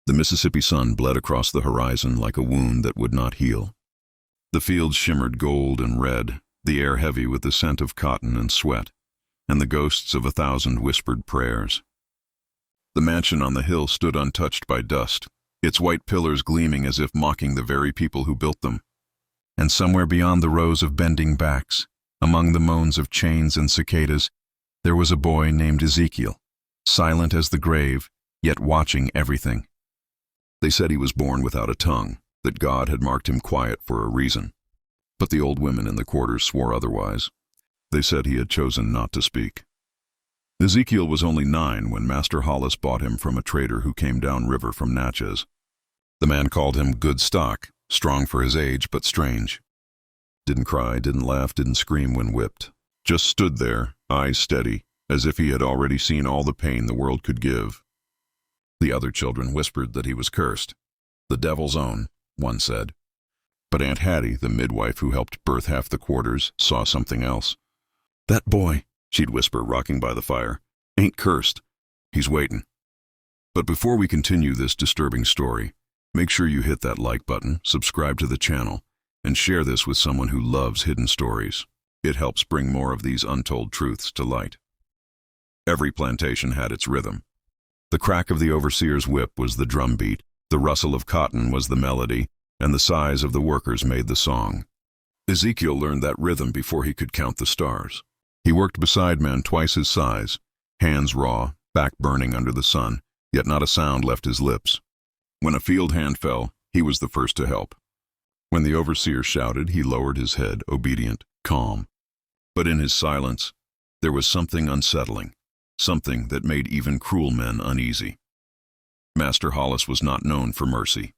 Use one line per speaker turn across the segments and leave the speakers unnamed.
The Mississippi sun bled across the horizon like a wound that would not heal. The fields shimmered gold and red, the air heavy with the scent of cotton and sweat, and the ghosts of 1,000 whispered prayers. The mansion on the hill stood untouched by dust, its white pillars gleaming as if mocking the very people who built them. And somewhere beyond the rows of bending backs, among the moans of chains and cicadas, there was a boy named Ezekiel, silent as the grave, yet watching everything. They said he was born without a tongue, that God had marked him quiet for a reason. But the old women in the quarters swore otherwise. They said he had chosen not to speak. Ezekiel was only 9 when Master Hollis bought him from a trader who came down river from Natchez. The man called him good stock, strong for his age but strange. Didn't cry, didn't laugh, didn't scream when whipped. Just stood there, eyes steady, as if he had already seen all the pain the world could give. The other children whispered that he was cursed. The devil's own, one said. But Aunt Hattie, the midwife who helped birth half the quarters, saw something else. "That boy," she'd whisper, rocking by the fire, "ain't cursed. He's waiting." But before we continue this disturbing story, make sure you hit that like button, subscribe to the channel, and share this with someone who loves hidden stories. It helps bring more of these untold truths to light. Every plantation had its rhythm. The crack of the overseer's whip was the drum beat, the rustle of cotton was the melody, and the sighs of the workers made the song. Ezekiel learned that rhythm before he could count the stars. He worked beside men twice his size, hands raw, back burning under the sun, yet not a sound left his lips. When a field hand fell, he was the first to help. When the overseer shouted, he lowered his head, obedient, calm. But in his silence, there was something unsettling, something that made even cruel men uneasy. Master Hollis was not known for mercy.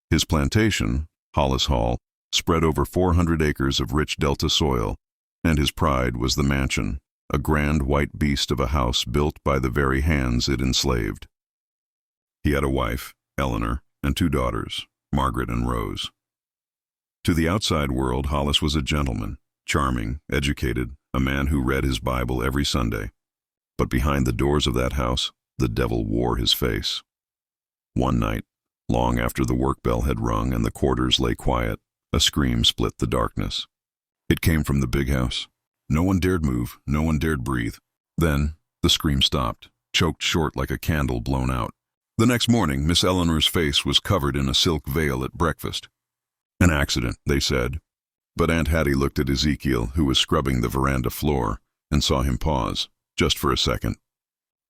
His plantation, Hollis Hall, spread over 400 acres of rich delta soil, and his pride was the mansion, a grand white beast of a house built by the very hands it enslaved. He had a wife, Eleanor, and 2 daughters, Margaret and Rose. To the outside world, Hollis was a gentleman, charming, educated, a man who read his Bible every Sunday. But behind the doors of that house, the devil wore his face. One night, long after the work bell had rung and the quarters lay quiet, a scream split the darkness. It came from the big house. No one dared move, no one dared breathe. Then, the scream stopped, choked short like a candle blown out. The next morning, Miss Eleanor's face was covered in a silk veil at breakfast. An accident, they said. But Aunt Hattie looked at Ezekiel, who was scrubbing the veranda floor, and saw him pause, just for a second.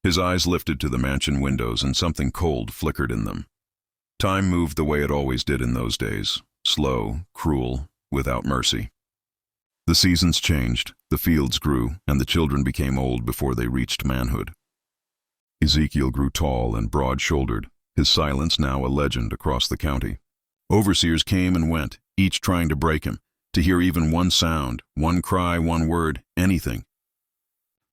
His eyes lifted to the mansion windows, and something cold flickered in them. Time moved the way it always did in those days, slow, cruel, without mercy. The seasons changed, the fields grew, and the children became old before they reached manhood. Ezekiel grew tall and broad-shouldered, his silence now a legend across the county. Overseers came and went, each trying to break him, to hear even one sound, one cry, one word, anything.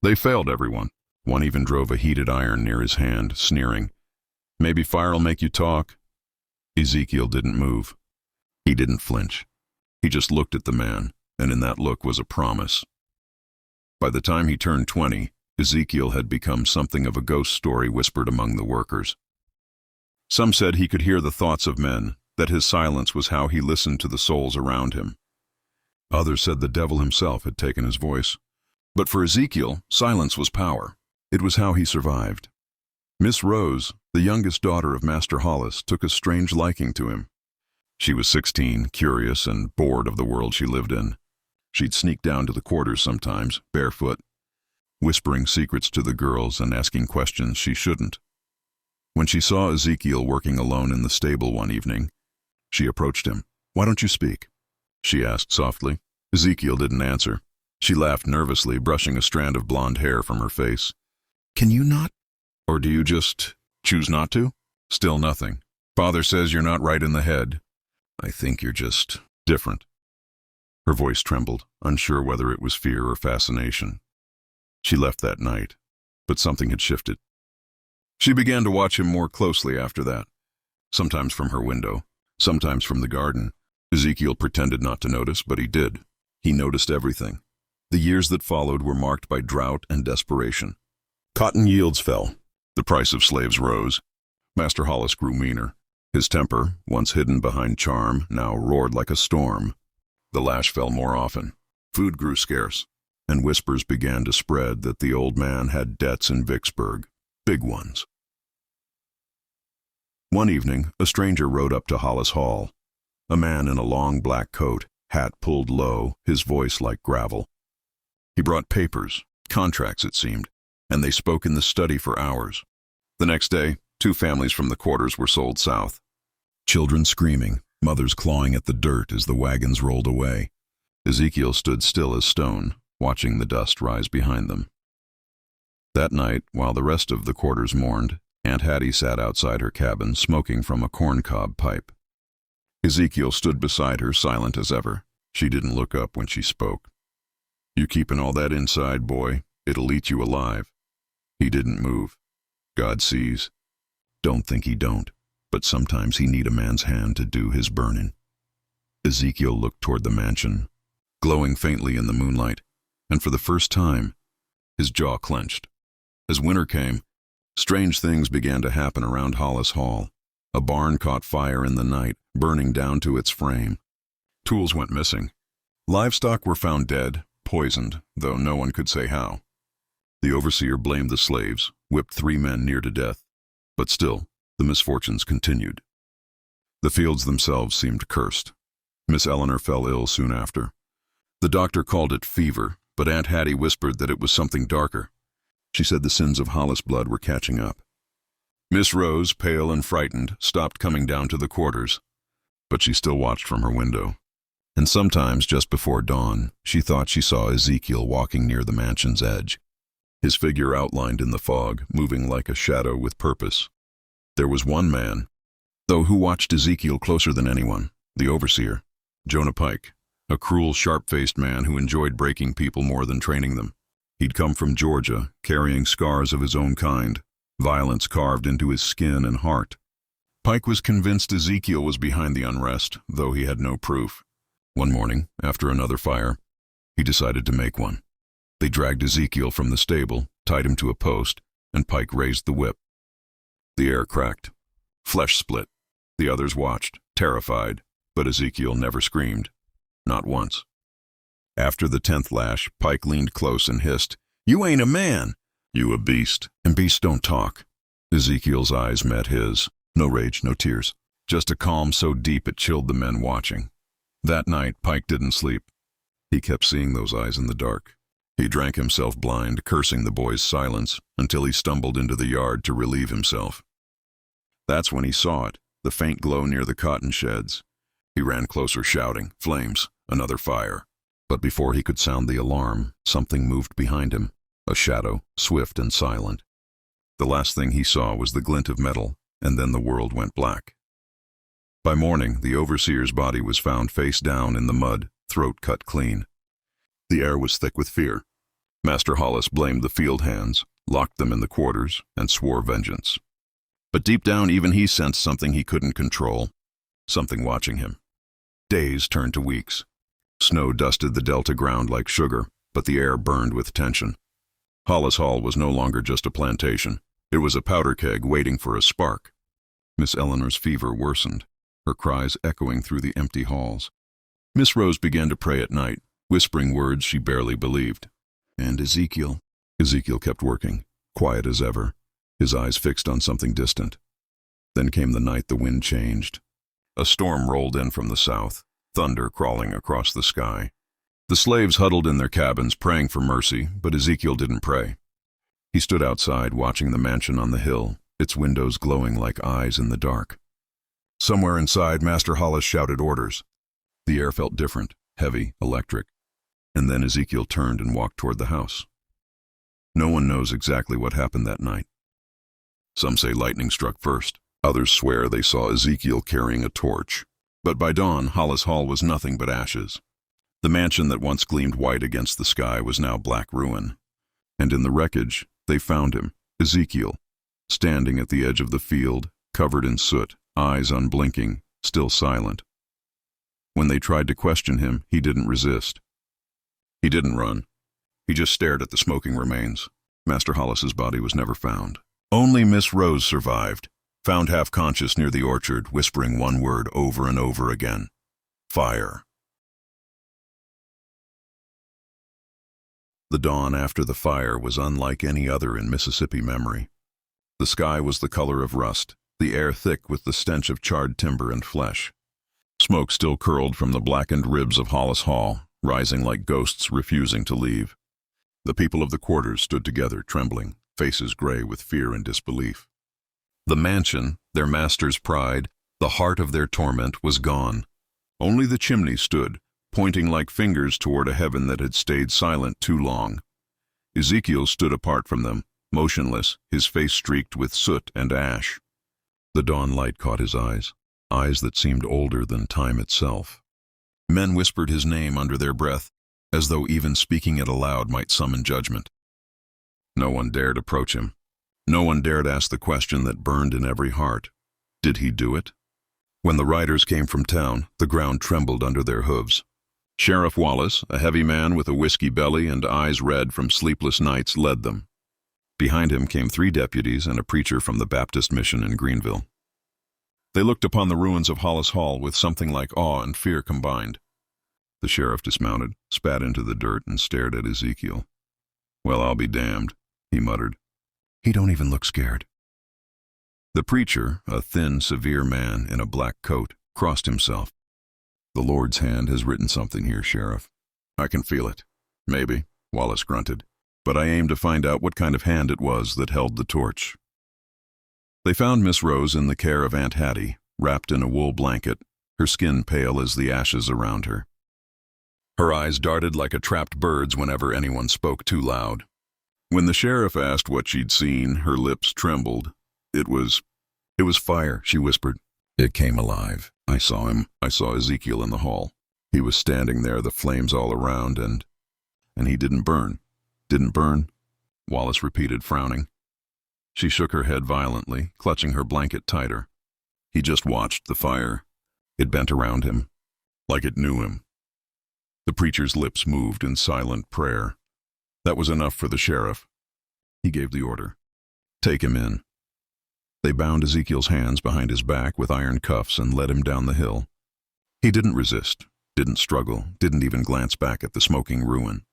They failed everyone. One even drove a heated iron near his hand, sneering, "Maybe fire'll make you talk." Ezekiel didn't move. He didn't flinch. He just looked at the man, and in that look was a promise. By the time he turned 20, Ezekiel had become something of a ghost story whispered among the workers. Some said he could hear the thoughts of men, that his silence was how he listened to the souls around him. Others said the devil himself had taken his voice. But for Ezekiel, silence was power. It was how he survived. Miss Rose, the youngest daughter of Master Hollis, took a strange liking to him. She was 16, curious and bored of the world she lived in. She'd sneak down to the quarters sometimes, barefoot, whispering secrets to the girls and asking questions she shouldn't. When she saw Ezekiel working alone in the stable one evening, she approached him. "Why don't you speak?" she asked softly. Ezekiel didn't answer. She laughed nervously, brushing a strand of blonde hair from her face. "Can you not? Or do you just choose not to?" Still nothing. "Father says you're not right in the head. I think you're just different." Her voice trembled, unsure whether it was fear or fascination. She left that night, but something had shifted. She began to watch him more closely after that, sometimes from her window, sometimes from the garden. Ezekiel pretended not to notice, but he did. He noticed everything. The years that followed were marked by drought and desperation. Cotton yields fell. The price of slaves rose. Master Hollis grew meaner. His temper, once hidden behind charm, now roared like a storm. The lash fell more often. Food grew scarce, and whispers began to spread that the old man had debts in Vicksburg, big ones. One evening, a stranger rode up to Hollis Hall. A man in a long black coat, hat pulled low, his voice like gravel. He brought papers, contracts it seemed, and they spoke in the study for hours. The next day, 2 families from the quarters were sold south. Children screaming, mothers clawing at the dirt as the wagons rolled away. Ezekiel stood still as stone, watching the dust rise behind them. That night, while the rest of the quarters mourned, Aunt Hattie sat outside her cabin, smoking from a corncob pipe. Ezekiel stood beside her, silent as ever. She didn't look up when she spoke. "You keepin' all that inside, boy? It'll eat you alive." He didn't move. "God sees. Don't think he don't, but sometimes he need a man's hand to do his burnin'." Ezekiel looked toward the mansion, glowing faintly in the moonlight, and for the first time, his jaw clenched. As winter came, strange things began to happen around Hollis Hall. A barn caught fire in the night, burning down to its frame. Tools went missing. Livestock were found dead, poisoned, though no one could say how. The overseer blamed the slaves, whipped 3 men near to death. But still, the misfortunes continued. The fields themselves seemed cursed. Miss Eleanor fell ill soon after. The doctor called it fever, but Aunt Hattie whispered that it was something darker. She said the sins of Hollis blood were catching up. Miss Rose, pale and frightened, stopped coming down to the quarters, but she still watched from her window. And sometimes, just before dawn, she thought she saw Ezekiel walking near the mansion's edge, his figure outlined in the fog, moving like a shadow with purpose. There was one man, though, who watched Ezekiel closer than anyone, the overseer, Jonah Pike, a cruel, sharp-faced man who enjoyed breaking people more than training them. He'd come from Georgia, carrying scars of his own kind, violence carved into his skin and heart. Pike was convinced Ezekiel was behind the unrest, though he had no proof. One morning, after another fire, he decided to make one. They dragged Ezekiel from the stable, tied him to a post, and Pike raised the whip. The air cracked. Flesh split. The others watched, terrified, but Ezekiel never screamed. Not once. After the 10th lash, Pike leaned close and hissed, "You ain't a man! You a beast, and beasts don't talk." Ezekiel's eyes met his. No rage, no tears. Just a calm so deep it chilled the men watching. That night, Pike didn't sleep. He kept seeing those eyes in the dark. He drank himself blind, cursing the boy's silence, until he stumbled into the yard to relieve himself. That's when he saw it, the faint glow near the cotton sheds. He ran closer, shouting, "Flames! Another fire!" But before he could sound the alarm, something moved behind him. A shadow, swift and silent. The last thing he saw was the glint of metal, and then the world went black. By morning, the overseer's body was found face down in the mud, throat cut clean. The air was thick with fear. Master Hollis blamed the field hands, locked them in the quarters, and swore vengeance. But deep down, even he sensed something he couldn't control, something watching him. Days turned to weeks. Snow dusted the delta ground like sugar, but the air burned with tension. Hollis Hall was no longer just a plantation. It was a powder keg waiting for a spark. Miss Eleanor's fever worsened, her cries echoing through the empty halls. Miss Rose began to pray at night, whispering words she barely believed. And Ezekiel kept working, quiet as ever, his eyes fixed on something distant. Then came the night the wind changed. A storm rolled in from the south, thunder crawling across the sky. The slaves huddled in their cabins, praying for mercy, but Ezekiel didn't pray. He stood outside, watching the mansion on the hill, its windows glowing like eyes in the dark. Somewhere inside, Master Hollis shouted orders. The air felt different, heavy, electric. And then Ezekiel turned and walked toward the house. No one knows exactly what happened that night. Some say lightning struck first. Others swear they saw Ezekiel carrying a torch. But by dawn, Hollis Hall was nothing but ashes. The mansion that once gleamed white against the sky was now black ruin. And in the wreckage, they found him, Ezekiel, standing at the edge of the field, covered in soot, eyes unblinking, still silent. When they tried to question him, he didn't resist. He didn't run. He just stared at the smoking remains. Master Hollis's body was never found. Only Miss Rose survived. found half-conscious near the orchard, whispering one word over and over again. Fire. The dawn after the fire was unlike any other in Mississippi memory. The sky was the color of rust, the air thick with the stench of charred timber and flesh. Smoke still curled from the blackened ribs of Hollis Hall, rising like ghosts refusing to leave. The people of the quarters stood together, trembling, faces gray with fear and disbelief. The mansion, their master's pride, the heart of their torment, was gone. Only the chimney stood, pointing like fingers toward a heaven that had stayed silent too long. Ezekiel stood apart from them, motionless, his face streaked with soot and ash. The dawn light caught his eyes that seemed older than time itself. Men whispered his name under their breath, as though even speaking it aloud might summon judgment. No one dared approach him. No one dared ask the question that burned in every heart. Did he do it? When the riders came from town, the ground trembled under their hooves. Sheriff Wallace, a heavy man with a whiskey belly and eyes red from sleepless nights, led them. Behind him came 3 deputies and a preacher from the Baptist mission in Greenville. They looked upon the ruins of Hollis Hall with something like awe and fear combined. The sheriff dismounted, spat into the dirt, and stared at Ezekiel. "Well, I'll be damned," he muttered. "He don't even look scared." The preacher, a thin, severe man in a black coat, crossed himself. "The Lord's hand has written something here, Sheriff. I can feel it." "Maybe," Wallace grunted. "But I aim to find out what kind of hand it was that held the torch." They found Miss Rose in the care of Aunt Hattie, wrapped in a wool blanket, her skin pale as the ashes around her. Her eyes darted like a trapped bird's whenever anyone spoke too loud. When the sheriff asked what she'd seen, her lips trembled. It was fire," she whispered. "It came alive. I saw him. I saw Ezekiel in the hall. He was standing there, the flames all around, and he didn't burn." "Didn't burn?" Wallace repeated, frowning. She shook her head violently, clutching her blanket tighter. He just watched the fire. It bent around him, like it knew him. The preacher's lips moved in silent prayer. That was enough for the sheriff. He gave the order. "Take him in." They bound Ezekiel's hands behind his back with iron cuffs and led him down the hill. He didn't resist, didn't struggle, didn't even glance back at the smoking ruin.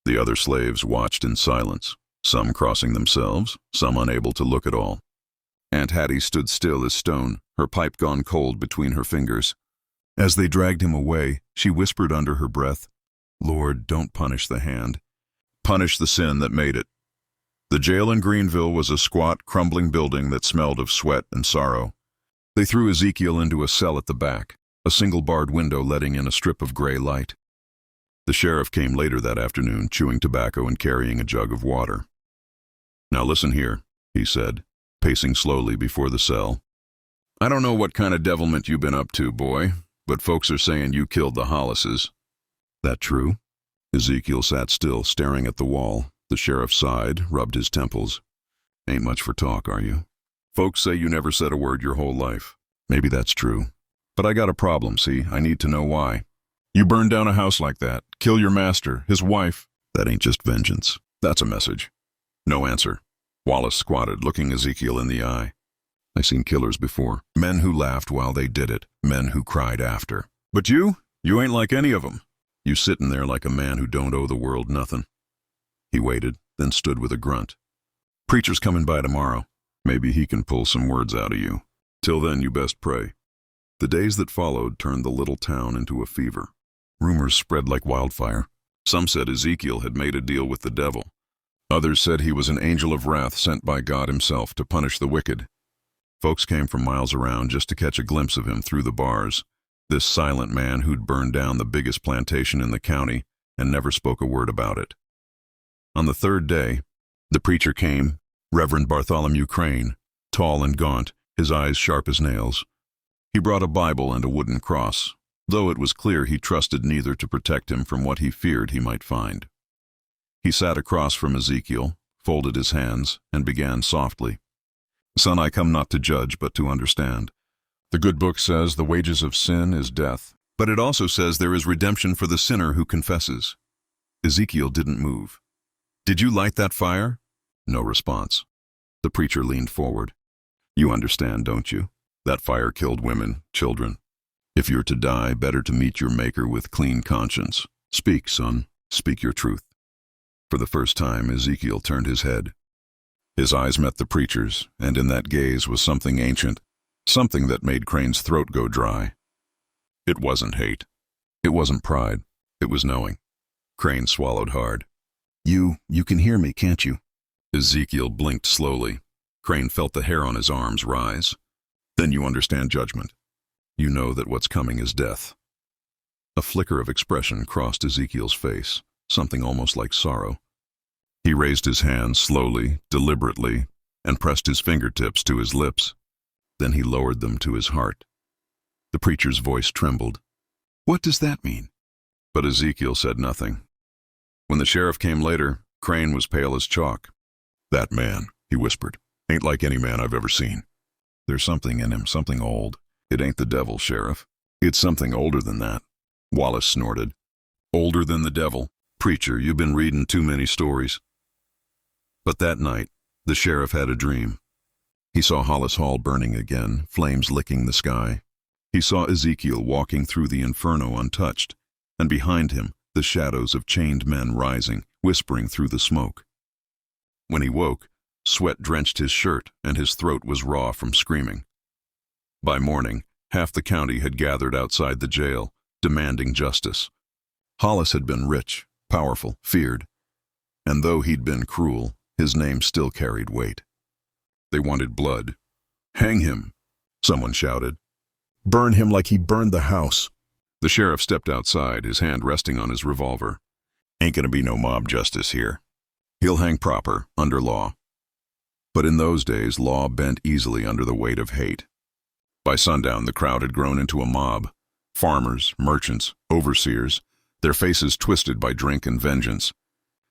The other slaves watched in silence, some crossing themselves, some unable to look at all. Aunt Hattie stood still as stone, her pipe gone cold between her fingers. As they dragged him away, she whispered under her breath, "Lord, don't punish the hand. Punish the sin that made it." The jail in Greenville was a squat, crumbling building that smelled of sweat and sorrow. They threw Ezekiel into a cell at the back, a single barred window letting in a strip of gray light. The sheriff came later that afternoon, chewing tobacco and carrying a jug of water. "Now listen here," he said, pacing slowly before the cell. "I don't know what kind of devilment you've been up to, boy, but folks are saying you killed the Hollises." "That true?" Ezekiel sat still, staring at the wall. The sheriff sighed, rubbed his temples. "Ain't much for talk, are you? Folks say you never said a word your whole life. Maybe that's true. But I got a problem, see? I need to know why. You burn down a house like that, kill your master, his wife. That ain't just vengeance. That's a message." No answer. Wallace squatted, looking Ezekiel in the eye. "I seen killers before. Men who laughed while they did it. Men who cried after. But you ain't like any of 'em. You sitting there like a man who don't owe the world nothing." He waited, then stood with a grunt. "Preacher's coming by tomorrow. Maybe he can pull some words out of you. Till then, you best pray." The days that followed turned the little town into a fever. Rumors spread like wildfire. Some said Ezekiel had made a deal with the devil. Others said he was an angel of wrath sent by God himself to punish the wicked. Folks came from miles around just to catch a glimpse of him through the bars, this silent man who'd burned down the biggest plantation in the county and never spoke a word about it. On the 3rd day, the preacher came, Reverend Bartholomew Crane, tall and gaunt, his eyes sharp as nails. He brought a Bible and a wooden cross, though it was clear he trusted neither to protect him from what he feared he might find. He sat across from Ezekiel, folded his hands, and began softly. "Son, I come not to judge, but to understand. The good book says the wages of sin is death, but it also says there is redemption for the sinner who confesses." Ezekiel didn't move. "Did you light that fire?" No response. The preacher leaned forward. You understand, don't you? That fire killed women, children. If you're to die, better to meet your Maker with clean conscience. Speak, son. Speak your truth. For the first time, Ezekiel turned his head. His eyes met the preacher's, and in that gaze was something ancient, something that made Crane's throat go dry. It wasn't hate. It wasn't pride. It was knowing. Crane swallowed hard. You can hear me, can't you? Ezekiel blinked slowly. Crane felt the hair on his arms rise. Then you understand judgment. You know that what's coming is death. A flicker of expression crossed Ezekiel's face, something almost like sorrow. He raised his hand slowly, deliberately, and pressed his fingertips to his lips. Then he lowered them to his heart. The preacher's voice trembled. What does that mean? But Ezekiel said nothing. When the sheriff came later, Crane was pale as chalk. That man, he whispered, ain't like any man I've ever seen. There's something in him, something old. It ain't the devil, Sheriff. It's something older than that. Wallace snorted. Older than the devil? Preacher, you've been reading too many stories. But that night, the sheriff had a dream. He saw Hollis Hall burning again, flames licking the sky. He saw Ezekiel walking through the inferno untouched, and behind him, the shadows of chained men rising, whispering through the smoke. When he woke, sweat drenched his shirt and his throat was raw from screaming. By morning, half the county had gathered outside the jail, demanding justice. Hollis had been rich, powerful, feared, and though he'd been cruel, his name still carried weight. They wanted blood. Hang him, someone shouted. Burn him like he burned the house. The sheriff stepped outside, his hand resting on his revolver. Ain't gonna be no mob justice here. He'll hang proper, under law. But in those days, law bent easily under the weight of hate. By sundown, the crowd had grown into a mob. Farmers, merchants, overseers, their faces twisted by drink and vengeance.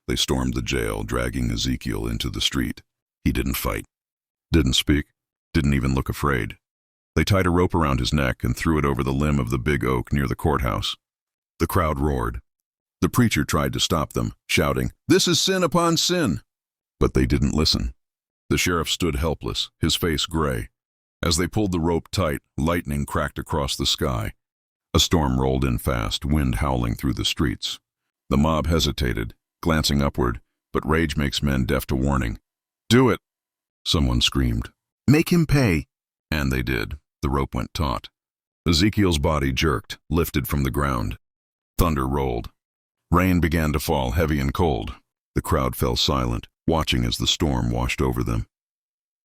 They stormed the jail, dragging Ezekiel into the street. He didn't fight, didn't speak, didn't even look afraid. They tied a rope around his neck and threw it over the limb of the big oak near the courthouse. The crowd roared. The preacher tried to stop them, shouting, "This is sin upon sin!" But they didn't listen. The sheriff stood helpless, his face gray. As they pulled the rope tight, lightning cracked across the sky. A storm rolled in fast, wind howling through the streets. The mob hesitated, glancing upward, but rage makes men deaf to warning. "Do it!" Someone screamed. "Make him pay!" And they did. The rope went taut. Ezekiel's body jerked, lifted from the ground. Thunder rolled. Rain began to fall, heavy and cold. The crowd fell silent, watching as the storm washed over them.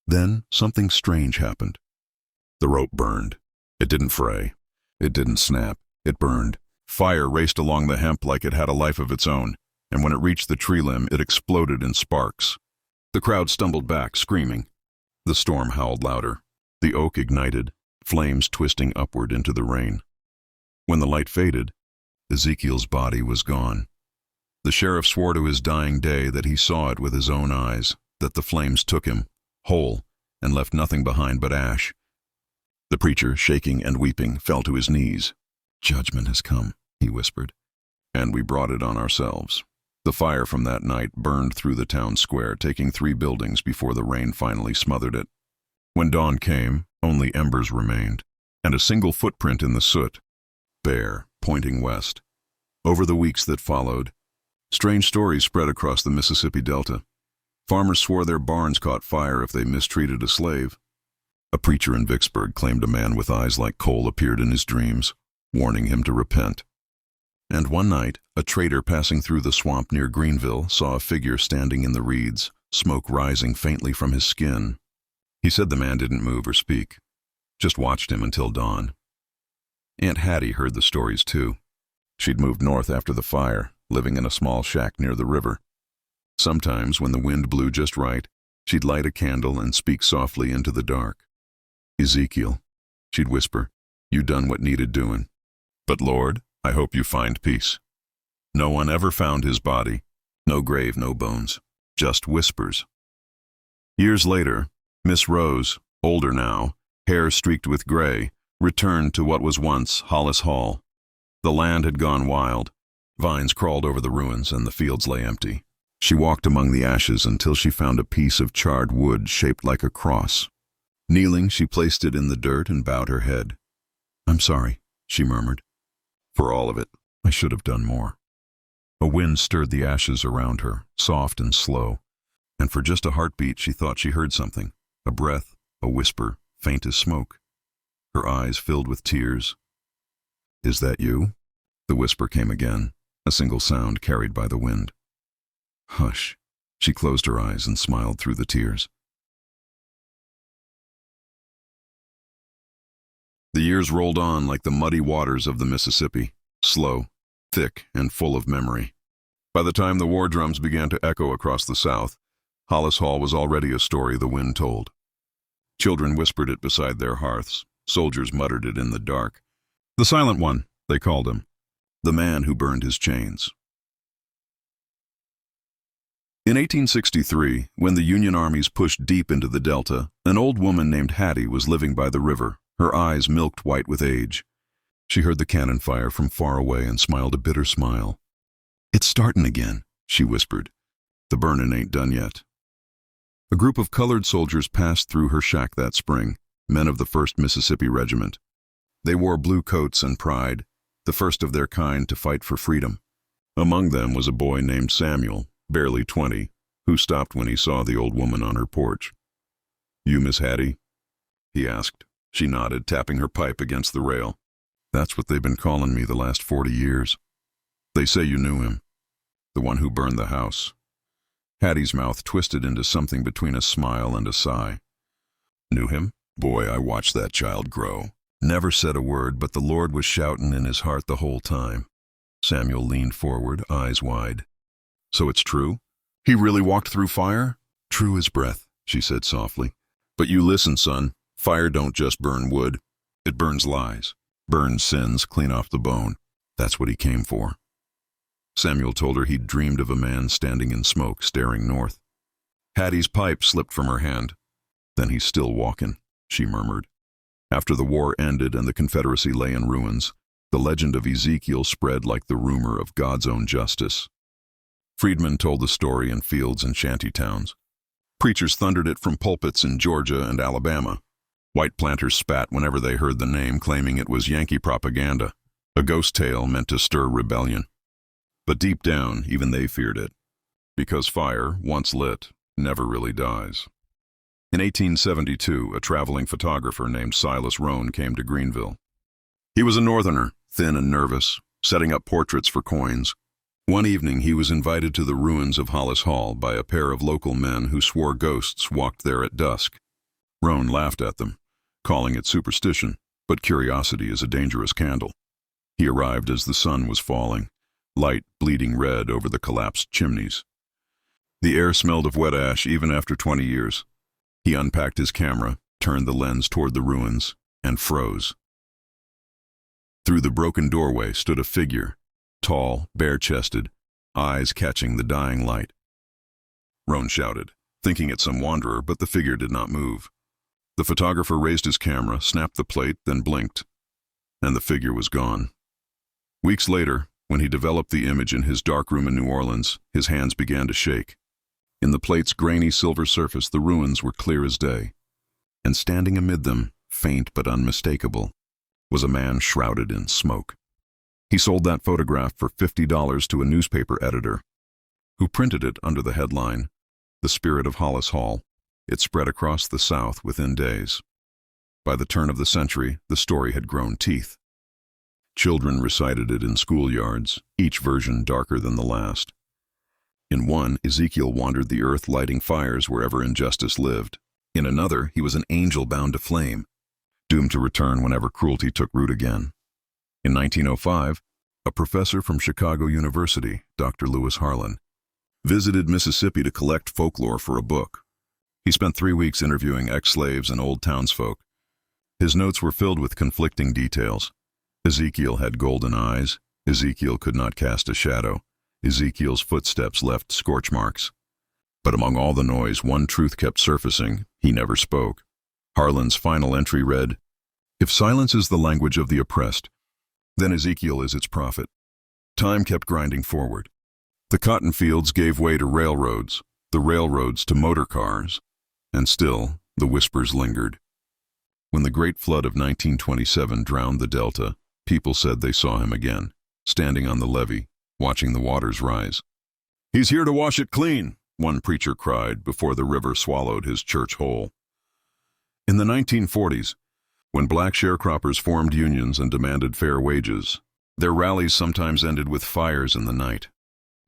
Then something strange happened. The rope burned. It didn't fray. It didn't snap. It burned. Fire raced along the hemp like it had a life of its own, and when it reached the tree limb, it exploded in sparks. The crowd stumbled back, screaming. The storm howled louder. The oak ignited, flames twisting upward into the rain. When the light faded, Ezekiel's body was gone. The sheriff swore to his dying day that he saw it with his own eyes, that the flames took him, whole, and left nothing behind but ash. The preacher, shaking and weeping, fell to his knees. "Judgment has come," he whispered, "and we brought it on ourselves." The fire from that night burned through the town square, taking 3 buildings before the rain finally smothered it. When dawn came, only embers remained, and a single footprint in the soot, bare, pointing west. Over the weeks that followed, strange stories spread across the Mississippi Delta. Farmers swore their barns caught fire if they mistreated a slave. A preacher in Vicksburg claimed a man with eyes like coal appeared in his dreams, warning him to repent. And one night, a trader passing through the swamp near Greenville saw a figure standing in the reeds, smoke rising faintly from his skin. He said the man didn't move or speak, just watched him until dawn. Aunt Hattie heard the stories too. She'd moved north after the fire, living in a small shack near the river. Sometimes, when the wind blew just right, she'd light a candle and speak softly into the dark. "Ezekiel," she'd whisper, "you done what needed doing. But Lord, I hope you find peace." No one ever found his body. No grave, no bones. Just whispers. Years later, Miss Rose, older now, hair streaked with gray, returned to what was once Hollis Hall. The land had gone wild. Vines crawled over the ruins and the fields lay empty. She walked among the ashes until she found a piece of charred wood shaped like a cross. Kneeling, she placed it in the dirt and bowed her head. "I'm sorry," she murmured. "For all of it, I should have done more." A wind stirred the ashes around her, soft and slow, and for just a heartbeat she thought she heard something, a breath, a whisper, faint as smoke. Her eyes filled with tears. "Is that you?" The whisper came again, a single sound carried by the wind. "Hush." She closed her eyes and smiled through the tears. The years rolled on like the muddy waters of the Mississippi, slow, thick, and full of memory. By the time the war drums began to echo across the South, Hollis Hall was already a story the wind told. Children whispered it beside their hearths. Soldiers muttered it in the dark. "The Silent One," they called him. The man who burned his chains. In 1863, when the Union armies pushed deep into the Delta, an old woman named Hattie was living by the river, her eyes milked white with age. She heard the cannon fire from far away and smiled a bitter smile. "It's startin' again," she whispered. "The burnin' ain't done yet." A group of colored soldiers passed through her shack that spring, men of the 1st Mississippi Regiment. They wore blue coats and pride, the first of their kind to fight for freedom. Among them was a boy named Samuel, barely 20, who stopped when he saw the old woman on her porch. "You Miss Hattie?" he asked. She nodded, tapping her pipe against the rail. "That's what they've been calling me the last 40 years. They say you knew him, the one who burned the house." Hattie's mouth twisted into something between a smile and a sigh. "Knew him? Boy, I watched that child grow. Never said a word, but the Lord was shouting in his heart the whole time." Samuel leaned forward, eyes wide. "So it's true? He really walked through fire?" "True as breath," she said softly. "But you listen, son. Fire don't just burn wood. It burns lies, burns sins clean off the bone. That's what he came for." Samuel told her he'd dreamed of a man standing in smoke, staring north. Hattie's pipe slipped from her hand. "Then he's still walking," she murmured. After the war ended and the Confederacy lay in ruins, the legend of Ezekiel spread like the rumor of God's own justice. Freedmen told the story in fields and shanty towns. Preachers thundered it from pulpits in Georgia and Alabama. White planters spat whenever they heard the name, claiming it was Yankee propaganda, a ghost tale meant to stir rebellion. But deep down, even they feared it, because fire, once lit, never really dies. In 1872, a traveling photographer named Silas Rohn came to Greenville. He was a northerner, thin and nervous, setting up portraits for coins. One evening, he was invited to the ruins of Hollis Hall by a pair of local men who swore ghosts walked there at dusk. Rohn laughed at them, calling it superstition, but curiosity is a dangerous candle. He arrived as the sun was falling, light bleeding red over the collapsed chimneys. The air smelled of wet ash even after 20 years. He unpacked his camera, turned the lens toward the ruins, and froze. Through the broken doorway stood a figure, tall, bare-chested, eyes catching the dying light. Rohn shouted, thinking it some wanderer, but the figure did not move. The photographer raised his camera, snapped the plate, then blinked, and the figure was gone. Weeks later, when he developed the image in his darkroom in New Orleans, his hands began to shake. In the plate's grainy silver surface, the ruins were clear as day, and standing amid them, faint but unmistakable, was a man shrouded in smoke. He sold that photograph for $50 to a newspaper editor, who printed it under the headline, "The Spirit of Hollis Hall." It spread across the South within days. By the turn of the century, the story had grown teeth. Children recited it in schoolyards, each version darker than the last. In one, Ezekiel wandered the earth lighting fires wherever injustice lived. In another, he was an angel bound to flame, doomed to return whenever cruelty took root again. In 1905, a professor from Chicago University, Dr. Lewis Harlan, visited Mississippi to collect folklore for a book. He spent 3 weeks interviewing ex-slaves and old townsfolk. His notes were filled with conflicting details. Ezekiel had golden eyes. Ezekiel could not cast a shadow. Ezekiel's footsteps left scorch marks. But among all the noise, one truth kept surfacing. He never spoke. Harlan's final entry read, "If silence is the language of the oppressed, then Ezekiel is its prophet." Time kept grinding forward. The cotton fields gave way to railroads, the railroads to motor cars, and still the whispers lingered. When the Great Flood of 1927 drowned the delta, people said they saw him again, standing on the levee, watching the waters rise. "He's here to wash it clean," one preacher cried before the river swallowed his church whole. In the 1940s, when black sharecroppers formed unions and demanded fair wages, their rallies sometimes ended with fires in the night.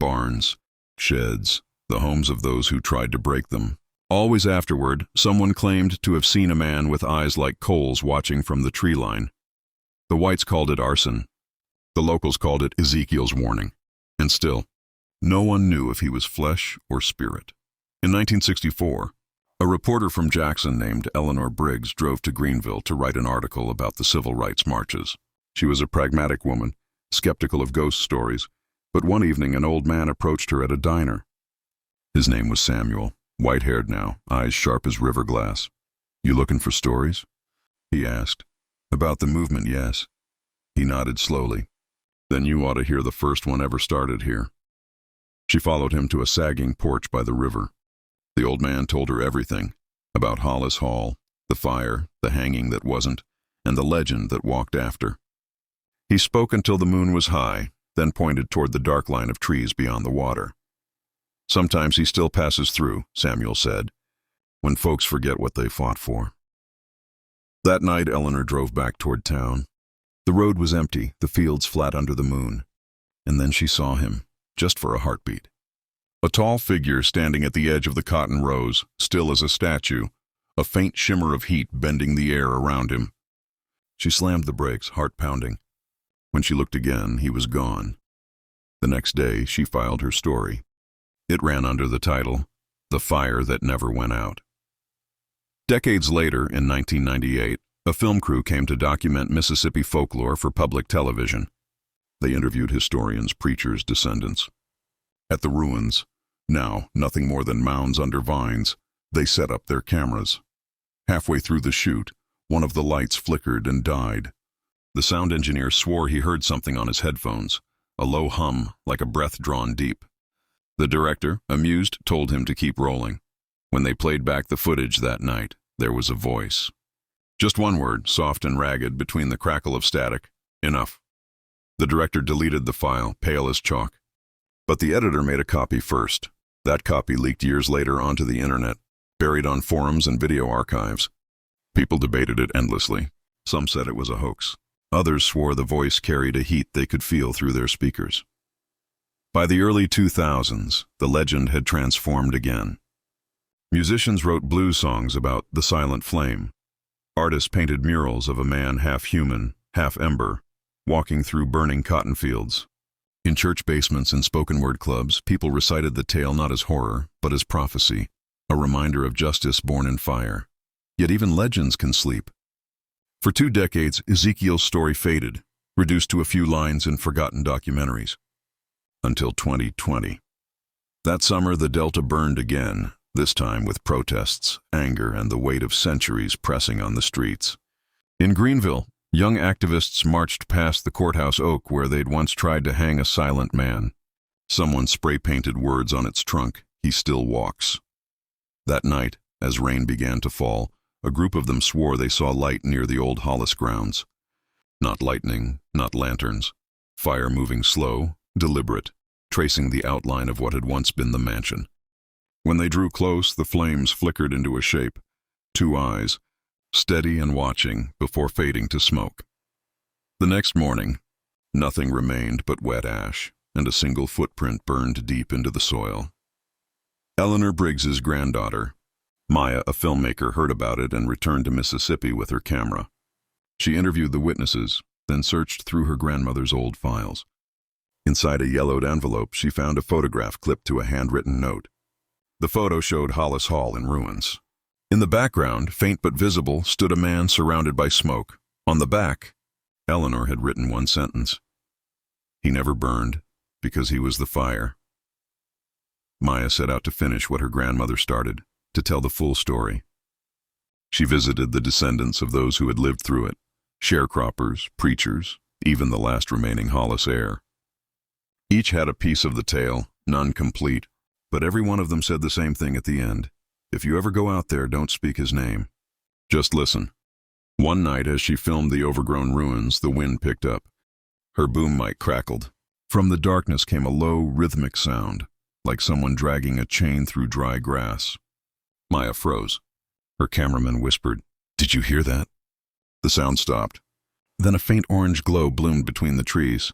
Barns, sheds, the homes of those who tried to break them. Always afterward, someone claimed to have seen a man with eyes like coals watching from the tree line. The whites called it arson. The locals called it Ezekiel's warning. And still, no one knew if he was flesh or spirit. In 1964, a reporter from Jackson named Eleanor Briggs drove to Greenville to write an article about the civil rights marches. She was a pragmatic woman, skeptical of ghost stories, but one evening an old man approached her at a diner. His name was Samuel, white-haired now, eyes sharp as river glass. "You looking for stories?" he asked. "About the movement, yes." He nodded slowly. "Then you ought to hear the first one ever started here." She followed him to a sagging porch by the river. The old man told her everything, about Hollis Hall, the fire, the hanging that wasn't, and the legend that walked after. He spoke until the moon was high, then pointed toward the dark line of trees beyond the water. "Sometimes he still passes through," Samuel said, "when folks forget what they fought for." That night, Eleanor drove back toward town. The road was empty, the fields flat under the moon. And then she saw him, just for a heartbeat. A tall figure standing at the edge of the cotton rows, still as a statue, a faint shimmer of heat bending the air around him. She slammed the brakes, heart pounding. When she looked again, he was gone. The next day, she filed her story. It ran under the title, "The Fire That Never Went Out." Decades later, in 1998, a film crew came to document Mississippi folklore for public television. They interviewed historians, preachers, descendants. At the ruins, now nothing more than mounds under vines, they set up their cameras. Halfway through the shoot, one of the lights flickered and died. The sound engineer swore he heard something on his headphones, a low hum like a breath drawn deep. The director, amused, told him to keep rolling. When they played back the footage that night, there was a voice. Just one word, soft and ragged between the crackle of static. "Enough." The director deleted the file, pale as chalk. But the editor made a copy first. That copy leaked years later onto the internet, buried on forums and video archives. People debated it endlessly. Some said it was a hoax. Others swore the voice carried a heat they could feel through their speakers. By the early 2000s, the legend had transformed again. Musicians wrote blues songs about the silent flame. Artists painted murals of a man half human, half ember, walking through burning cotton fields. In church basements and spoken word clubs, people recited the tale not as horror, but as prophecy, a reminder of justice born in fire. Yet even legends can sleep. For 2 decades, Ezekiel's story faded, reduced to a few lines in forgotten documentaries. Until 2020. That summer, the Delta burned again, this time with protests, anger, and the weight of centuries pressing on the streets. In Greenville, young activists marched past the courthouse oak where they'd once tried to hang a silent man. Someone spray-painted words on its trunk, "He still walks." That night, as rain began to fall, a group of them swore they saw light near the old Hollis grounds. Not lightning, not lanterns. Fire moving slow, deliberate, tracing the outline of what had once been the mansion. When they drew close, the flames flickered into a shape. 2 eyes, steady and watching before fading to smoke. The next morning, nothing remained but wet ash, and a single footprint burned deep into the soil. Eleanor Briggs's granddaughter, Maya, a filmmaker, heard about it and returned to Mississippi with her camera. She interviewed the witnesses, then searched through her grandmother's old files. Inside a yellowed envelope, she found a photograph clipped to a handwritten note. The photo showed Hollis Hall in ruins. In the background, faint but visible, stood a man surrounded by smoke. On the back, Eleanor had written one sentence. "He never burned, because he was the fire." Maya set out to finish what her grandmother started, to tell the full story. She visited the descendants of those who had lived through it, sharecroppers, preachers, even the last remaining Hollis heir. Each had a piece of the tale, none complete, but every one of them said the same thing at the end. "If you ever go out there, don't speak his name. Just listen." One night, as she filmed the overgrown ruins, the wind picked up. Her boom mic crackled. From the darkness came a low, rhythmic sound, like someone dragging a chain through dry grass. Maya froze. Her cameraman whispered, "Did you hear that?" The sound stopped. Then a faint orange glow bloomed between the trees.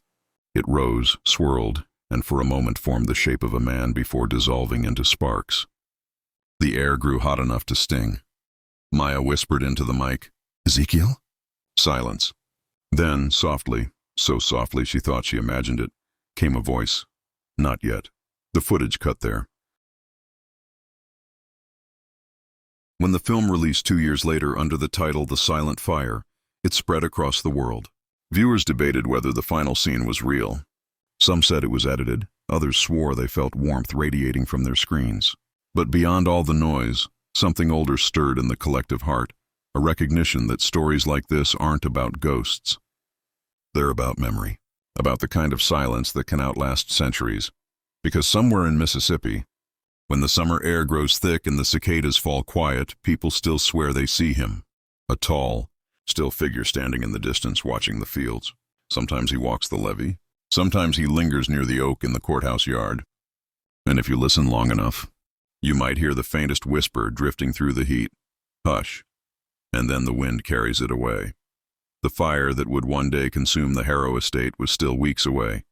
It rose, swirled, and for a moment formed the shape of a man before dissolving into sparks. The air grew hot enough to sting. Maya whispered into the mic, "Ezekiel?" Silence. Then, softly, so softly she thought she imagined it, came a voice. "Not yet." The footage cut there. When the film released 2 years later under the title The Silent Fire, it spread across the world. Viewers debated whether the final scene was real. Some said it was edited, others swore they felt warmth radiating from their screens. But beyond all the noise, something older stirred in the collective heart, a recognition that stories like this aren't about ghosts. They're about memory, about the kind of silence that can outlast centuries. Because somewhere in Mississippi, when the summer air grows thick and the cicadas fall quiet, people still swear they see him, a tall, still figure standing in the distance watching the fields. Sometimes he walks the levee, sometimes he lingers near the oak in the courthouse yard. And if you listen long enough, you might hear the faintest whisper drifting through the heat, "Hush," and then the wind carries it away. The fire that would one day consume the Harrow estate was still weeks away,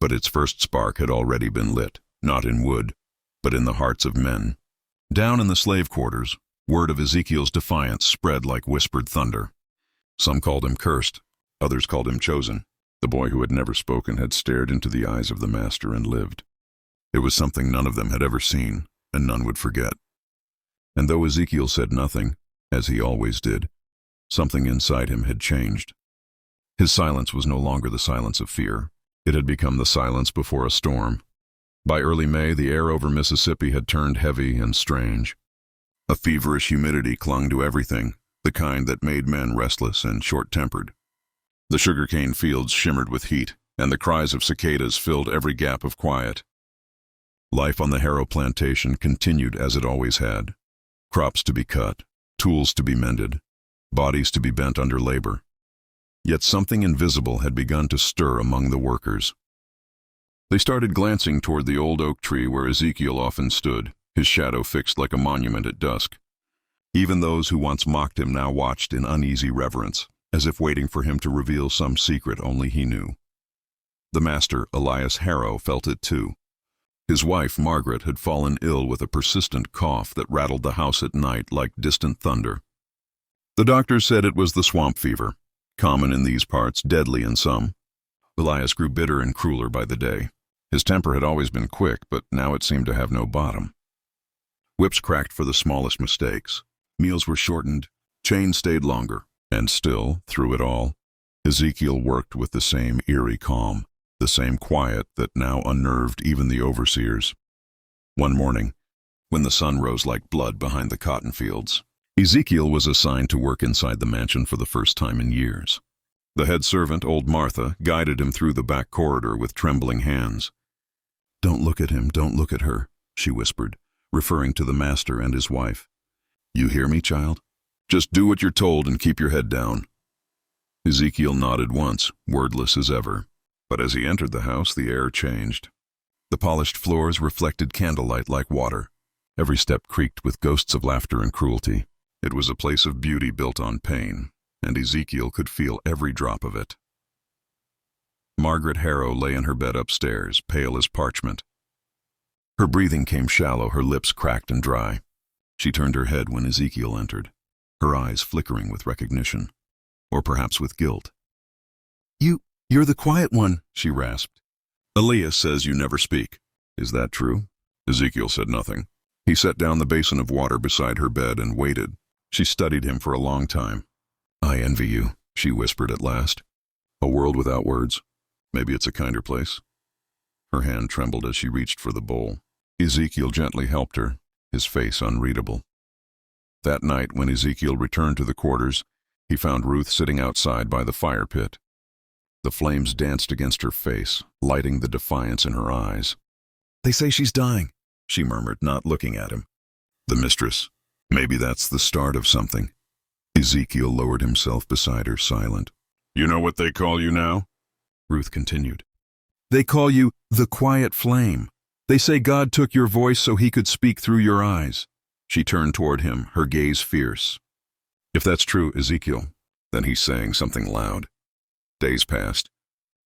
but its first spark had already been lit, not in wood, but in the hearts of men. Down in the slave quarters, word of Ezekiel's defiance spread like whispered thunder. Some called him cursed, others called him chosen. The boy who had never spoken had stared into the eyes of the master and lived. It was something none of them had ever seen, and none would forget. And though Ezekiel said nothing, as he always did, something inside him had changed. His silence was no longer the silence of fear. It had become the silence before a storm. By early May, the air over Mississippi had turned heavy and strange. A feverish humidity clung to everything, the kind that made men restless and short-tempered. The sugarcane fields shimmered with heat, and the cries of cicadas filled every gap of quiet. Life on the Harrow plantation continued as it always had. Crops to be cut, tools to be mended, bodies to be bent under labor. Yet something invisible had begun to stir among the workers. They started glancing toward the old oak tree where Ezekiel often stood, his shadow fixed like a monument at dusk. Even those who once mocked him now watched in uneasy reverence, as if waiting for him to reveal some secret only he knew. The master, Elias Harrow, felt it too. His wife, Margaret, had fallen ill with a persistent cough that rattled the house at night like distant thunder. The doctors said it was the swamp fever, common in these parts, deadly in some. Elias grew bitter and crueler by the day. His temper had always been quick, but now it seemed to have no bottom. Whips cracked for the smallest mistakes. Meals were shortened, chains stayed longer, and still, through it all, Ezekiel worked with the same eerie calm, the same quiet that now unnerved even the overseers. One morning, when the sun rose like blood behind the cotton fields, Ezekiel was assigned to work inside the mansion for the first time in years. The head servant, old Martha, guided him through the back corridor with trembling hands. "Don't look at him, don't look at her," she whispered, referring to the master and his wife. "You hear me, child? Just do what you're told and keep your head down." Ezekiel nodded once, wordless as ever. But as he entered the house, the air changed. The polished floors reflected candlelight like water. Every step creaked with ghosts of laughter and cruelty. It was a place of beauty built on pain, and Ezekiel could feel every drop of it. Margaret Harrow lay in her bed upstairs, pale as parchment. Her breathing came shallow, her lips cracked and dry. She turned her head when Ezekiel entered, her eyes flickering with recognition, or perhaps with guilt. You're the quiet one," she rasped. "Elias says you never speak. Is that true?" Ezekiel said nothing. He set down the basin of water beside her bed and waited. She studied him for a long time. "I envy you," she whispered at last. "A world without words. Maybe it's a kinder place." Her hand trembled as she reached for the bowl. Ezekiel gently helped her, his face unreadable. That night, when Ezekiel returned to the quarters, he found Ruth sitting outside by the fire pit. The flames danced against her face, lighting the defiance in her eyes. "They say she's dying," she murmured, not looking at him. "The mistress. Maybe that's the start of something." Ezekiel lowered himself beside her, silent. "You know what they call you now?" Ruth continued. "They call you the quiet flame. They say God took your voice so he could speak through your eyes." She turned toward him, her gaze fierce. "If that's true, Ezekiel, then he's saying something loud." Days passed.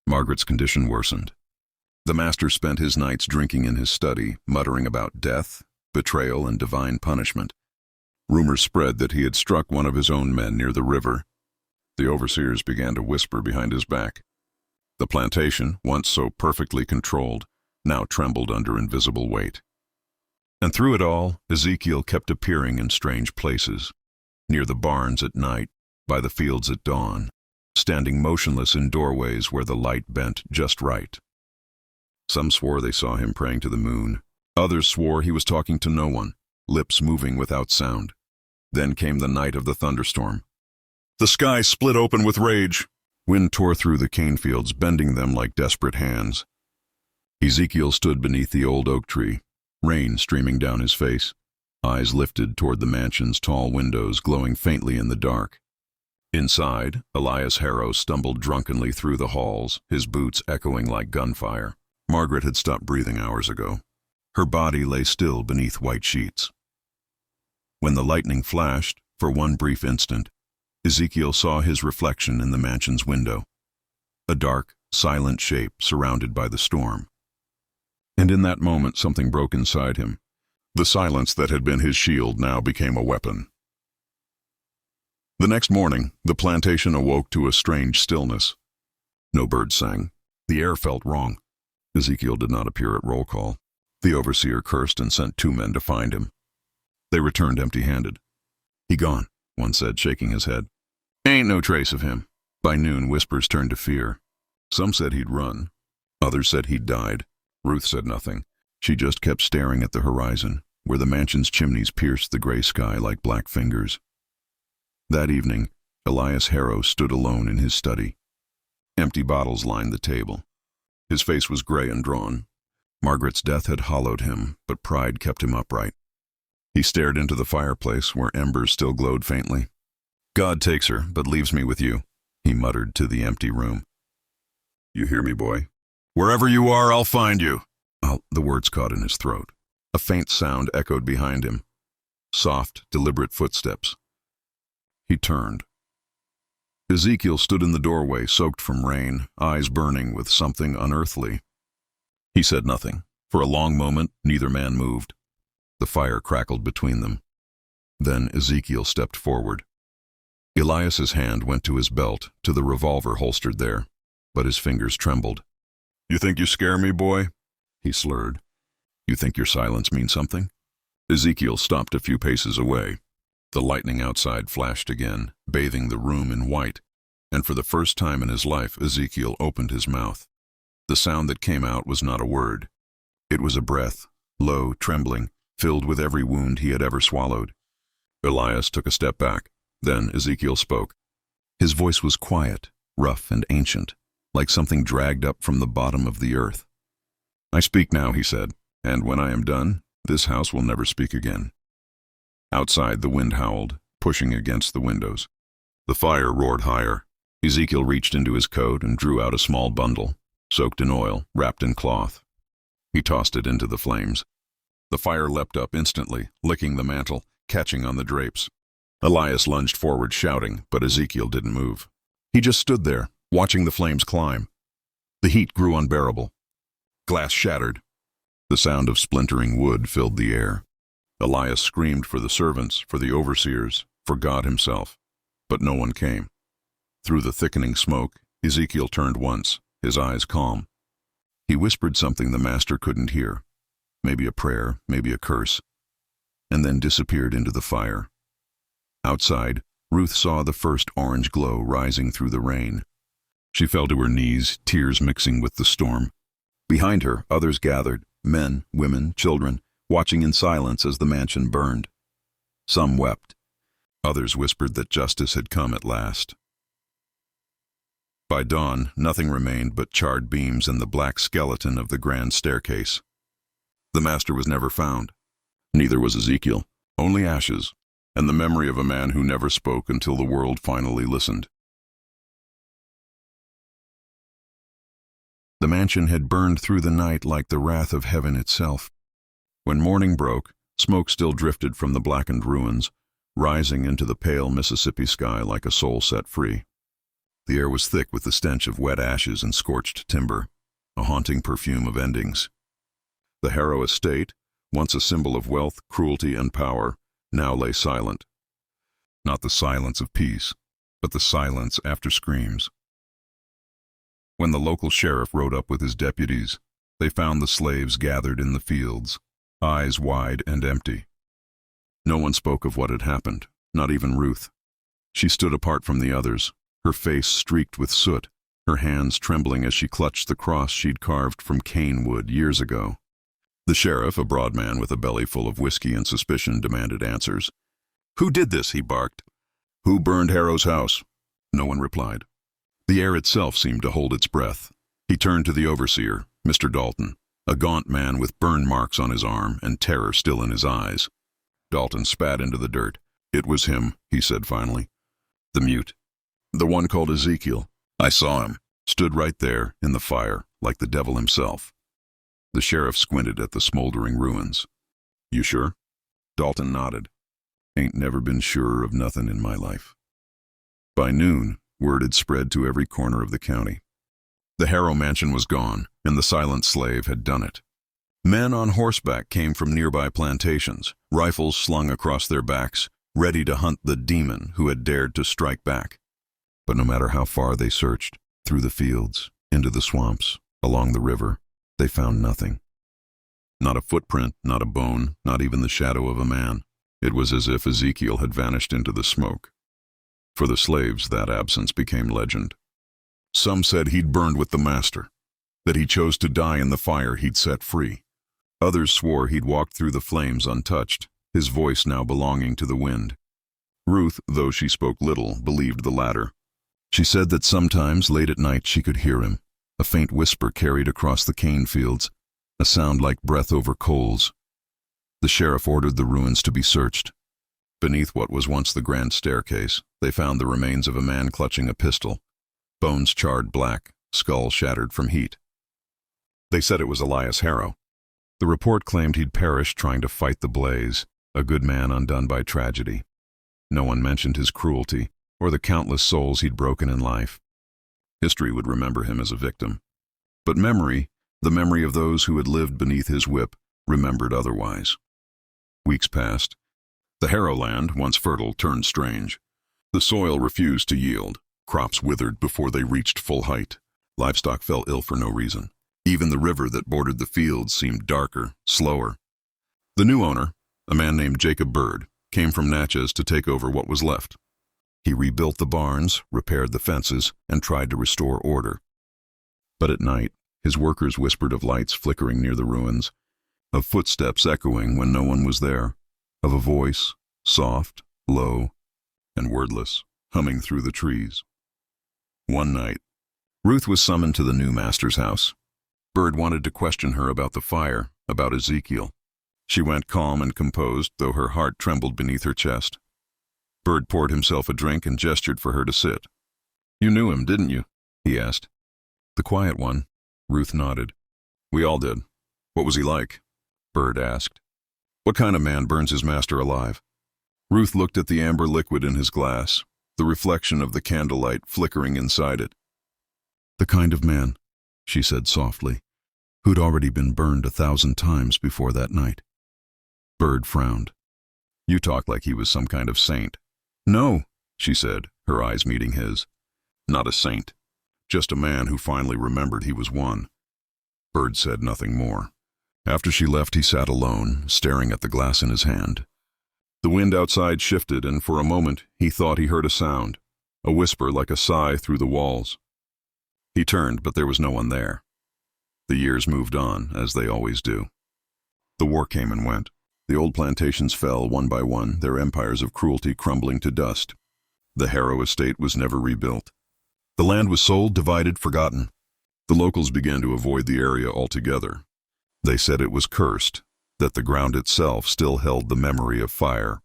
Margaret's condition worsened. The master spent his nights drinking in his study, muttering about death, betrayal, and divine punishment. Rumors spread that he had struck one of his own men near the river. The overseers began to whisper behind his back. The plantation, once so perfectly controlled, now trembled under invisible weight. And through it all, Ezekiel kept appearing in strange places, near the barns at night, by the fields at dawn, standing motionless in doorways where the light bent just right. Some swore they saw him praying to the moon. Others swore he was talking to no one, lips moving without sound. Then came the night of the thunderstorm. The sky split open with rage. Wind tore through the cane fields, bending them like desperate hands. Ezekiel stood beneath the old oak tree, rain streaming down his face, eyes lifted toward the mansion's tall windows glowing faintly in the dark. Inside, Elias Harrow stumbled drunkenly through the halls, his boots echoing like gunfire. Margaret had stopped breathing hours ago. Her body lay still beneath white sheets. When the lightning flashed, for one brief instant, Ezekiel saw his reflection in the mansion's window, a dark, silent shape surrounded by the storm. And in that moment something broke inside him. The silence that had been his shield now became a weapon. The next morning, the plantation awoke to a strange stillness. No birds sang. The air felt wrong. Ezekiel did not appear at roll call. The overseer cursed and sent 2 men to find him. They returned empty-handed. "He gone," one said, shaking his head. "Ain't no trace of him." By noon, whispers turned to fear. Some said he'd run. Others said he'd died. Ruth said nothing. She just kept staring at the horizon, where the mansion's chimneys pierced the gray sky like black fingers. That evening, Elias Harrow stood alone in his study. Empty bottles lined the table. His face was gray and drawn. Margaret's death had hollowed him, but pride kept him upright. He stared into the fireplace, where embers still glowed faintly. "God takes her, but leaves me with you," he muttered to the empty room. "You hear me, boy? Wherever you are, I'll find you." The words caught in his throat. A faint sound echoed behind him. Soft, deliberate footsteps. He turned. Ezekiel stood in the doorway, soaked from rain, eyes burning with something unearthly. He said nothing. For a long moment, neither man moved. The fire crackled between them. Then Ezekiel stepped forward. Elias's hand went to his belt, to the revolver holstered there, but his fingers trembled. "You think you scare me, boy?" he slurred. "You think your silence means something?" Ezekiel stopped a few paces away. The lightning outside flashed again, bathing the room in white, and for the first time in his life, Ezekiel opened his mouth. The sound that came out was not a word. It was a breath, low, trembling, filled with every wound he had ever swallowed. Elias took a step back. Then Ezekiel spoke. His voice was quiet, rough and ancient, like something dragged up from the bottom of the earth. "I speak now," he said, "and when I am done, this house will never speak again." Outside, the wind howled, pushing against the windows. The fire roared higher. Ezekiel reached into his coat and drew out a small bundle, soaked in oil, wrapped in cloth. He tossed it into the flames. The fire leapt up instantly, licking the mantel, catching on the drapes. Elias lunged forward, shouting, but Ezekiel didn't move. He just stood there, watching the flames climb. The heat grew unbearable. Glass shattered. The sound of splintering wood filled the air. Elias screamed for the servants, for the overseers, for God himself. But no one came. Through the thickening smoke, Ezekiel turned once, his eyes calm. He whispered something the master couldn't hear. Maybe a prayer, maybe a curse. And then disappeared into the fire. Outside, Ruth saw the first orange glow rising through the rain. She fell to her knees, tears mixing with the storm. Behind her, others gathered, men, women, children, watching in silence as the mansion burned. Some wept. Others whispered that justice had come at last. By dawn, nothing remained but charred beams and the black skeleton of the grand staircase. The master was never found. Neither was Ezekiel. Only ashes. and the memory of a man who never spoke until the world finally listened. The mansion had burned through the night like the wrath of heaven itself. When morning broke, smoke still drifted from the blackened ruins, rising into the pale Mississippi sky like a soul set free. The air was thick with the stench of wet ashes and scorched timber, a haunting perfume of endings. The Harrow estate, once a symbol of wealth, cruelty, and power, now lay silent. Not the silence of peace, but the silence after screams. When the local sheriff rode up with his deputies, they found the slaves gathered in the fields, eyes wide and empty. No one spoke of what had happened, not even Ruth. She stood apart from the others, her face streaked with soot, her hands trembling as she clutched the cross she'd carved from cane wood years ago. The sheriff, a broad man with a belly full of whiskey and suspicion, demanded answers. "Who did this?" he barked. "Who burned Harrow's house?" No one replied. The air itself seemed to hold its breath. He turned to the overseer, Mr. Dalton, a gaunt man with burn marks on his arm and terror still in his eyes. Dalton spat into the dirt. "It was him," he said finally. "The mute. The one called Ezekiel. I saw him. Stood right there, in the fire, like the devil himself." The sheriff squinted at the smoldering ruins. "You sure?" Dalton nodded. "Ain't never been surer of nothing in my life." By noon, word had spread to every corner of the county. The Harrow mansion was gone, and the silent slave had done it. Men on horseback came from nearby plantations, rifles slung across their backs, ready to hunt the demon who had dared to strike back. But no matter how far they searched, through the fields, into the swamps, along the river, they found nothing. Not a footprint, not a bone, not even the shadow of a man. It was as if Ezekiel had vanished into the smoke. For the slaves, that absence became legend. Some said he'd burned with the master, that he chose to die in the fire he'd set free. Others swore he'd walked through the flames untouched, his voice now belonging to the wind. Ruth, though she spoke little, believed the latter. She said that sometimes, late at night, she could hear him, a faint whisper carried across the cane fields, a sound like breath over coals. The sheriff ordered the ruins to be searched. Beneath what was once the grand staircase, they found the remains of a man clutching a pistol, bones charred black, skull shattered from heat. They said it was Elias Harrow. The report claimed he'd perished trying to fight the blaze, a good man undone by tragedy. No one mentioned his cruelty, or the countless souls he'd broken in life. History would remember him as a victim. But memory, the memory of those who had lived beneath his whip, remembered otherwise. Weeks passed. The Harrow land, once fertile, turned strange. The soil refused to yield. Crops withered before they reached full height. Livestock fell ill for no reason. Even the river that bordered the fields seemed darker, slower. The new owner, a man named Jacob Bird, came from Natchez to take over what was left. He rebuilt the barns, repaired the fences, and tried to restore order. But at night, his workers whispered of lights flickering near the ruins, of footsteps echoing when no one was there, of a voice, soft, low, and wordless, humming through the trees. One night, Ruth was summoned to the new master's house. Bird wanted to question her about the fire, about Ezekiel. She went calm and composed, though her heart trembled beneath her chest. Bird poured himself a drink and gestured for her to sit. "You knew him, didn't you?" he asked. "The quiet one," Ruth nodded. "We all did. What was he like?" Bird asked. "What kind of man burns his master alive?" Ruth looked at the amber liquid in his glass, the reflection of the candlelight flickering inside it. "The kind of man," she said softly, "who'd already been burned 1,000 times before that night." Bird frowned. "You talk like he was some kind of saint." "No," she said, her eyes meeting his. "Not a saint. Just a man who finally remembered he was one." Bird said nothing more. After she left, he sat alone, staring at the glass in his hand. The wind outside shifted, and for a moment he thought he heard a sound, a whisper like a sigh through the walls. He turned, but there was no one there. The years moved on, as they always do. The war came and went. The old plantations fell one by one, their empires of cruelty crumbling to dust. The Harrow estate was never rebuilt. The land was sold, divided, forgotten. The locals began to avoid the area altogether. They said it was cursed, that the ground itself still held the memory of fire.